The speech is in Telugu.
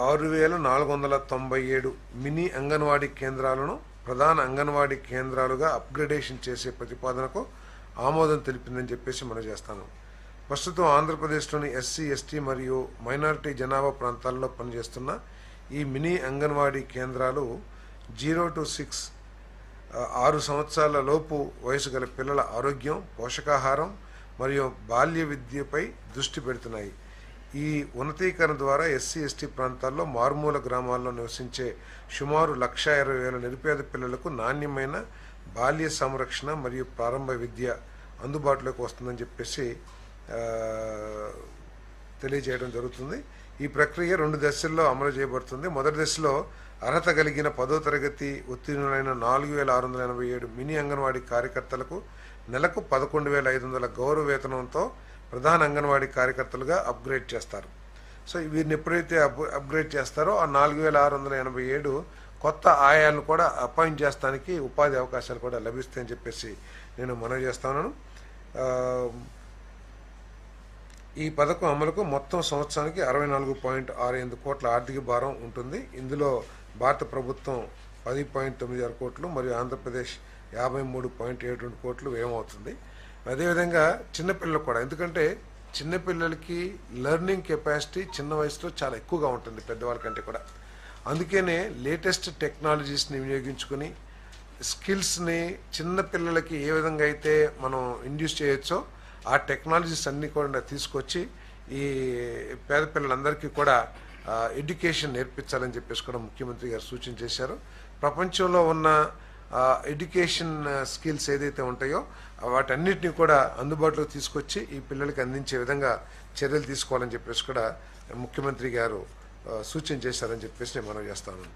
6,497 మినీ అంగన్వాడీ కేంద్రాలను ప్రధాన అంగన్వాడీ కేంద్రాలుగా అప్గ్రేడేషన్ చేసే ప్రతిపాదనకు ఆమోదం తెలిపిందని చెప్పేసి మనం చేస్తాము. ప్రస్తుతం ఆంధ్రప్రదేశ్లోని ఎస్సీ, ఎస్టీ మరియు మైనారిటీ జనాభా ప్రాంతాల్లో పనిచేస్తున్న ఈ మినీ అంగన్వాడీ కేంద్రాలు 0 to 6 6 సంవత్సరాల లోపు వయసు గల పిల్లల ఆరోగ్యం, పోషకాహారం మరియు బాల్య విద్యపై దృష్టి పెడుతున్నాయి. ఈ ఉన్నతీకరణ ద్వారా ఎస్సీ, ఎస్టీ ప్రాంతాల్లో మారుమూల గ్రామాల్లో నివసించే సుమారు 1,20,000 నిరుపేద పిల్లలకు నాణ్యమైన బాల్య సంరక్షణ మరియు ప్రారంభ విద్య అందుబాటులోకి వస్తుందని చెప్పేసి తెలియజేయడం జరుగుతుంది. ఈ ప్రక్రియ 2 దశల్లో అమలు చేయబడుతుంది. మొదటి దశలో అర్హత కలిగిన 10వ తరగతి ఉత్తీర్ణులైన 4,687 మినీ అంగన్వాడీ కార్యకర్తలకు నెలకు 11,500 గౌరవ వేతనంతో ప్రధాన అంగన్వాడీ కార్యకర్తలుగా అప్గ్రేడ్ చేస్తారు. సో వీరిని ఎప్పుడైతే అప్గ్రేడ్ చేస్తారో ఆ 4,687 కొత్త ఆయాలను కూడా అపాయింట్ చేస్తానికి ఉపాధి అవకాశాలు కూడా లభిస్తాయని చెప్పేసి నేను మనవి చేస్తున్నాను. ఈ పథకం అమలుకు మొత్తం సంవత్సరానికి 64.68 కోట్ల ఆర్థిక భారం ఉంటుంది. ఇందులో భారత ప్రభుత్వం 10.96 కోట్లు మరియు ఆంధ్రప్రదేశ్ 53.72 కోట్లు వ్యయమవుతుంది. అదేవిధంగా చిన్నపిల్లలు కూడా, ఎందుకంటే చిన్నపిల్లలకి లెర్నింగ్ కెపాసిటీ చిన్న వయసులో చాలా ఎక్కువగా ఉంటుంది పెద్దవాళ్ళ కంటే కూడా. అందుకనే లేటెస్ట్ టెక్నాలజీస్ని వినియోగించుకొని స్కిల్స్ని చిన్నపిల్లలకి ఏ విధంగా అయితే మనం ఇండ్యూస్ చేయొచ్చో ఆ టెక్నాలజీస్ అన్నీ కూడా తీసుకొచ్చి ఈ పేద పిల్లలందరికీ కూడా ఎడ్యుకేషన్ నేర్పించాలని చెప్పేసి కూడా ముఖ్యమంత్రి గారు సూచన చేశారు. ప్రపంచంలో ఉన్న ఎడ్యుకేషన్ స్కిల్స్ ఏదైతే ఉంటాయో వాటన్నిటిని కూడా అందుబాటులోకి తీసుకొచ్చి ఈ పిల్లలకి అందించే విధంగా చర్యలు తీసుకోవాలని చెప్పేసి కూడా ముఖ్యమంత్రి గారు సూచన చేశారని చెప్పేసి నేను మనవి చేస్తాను.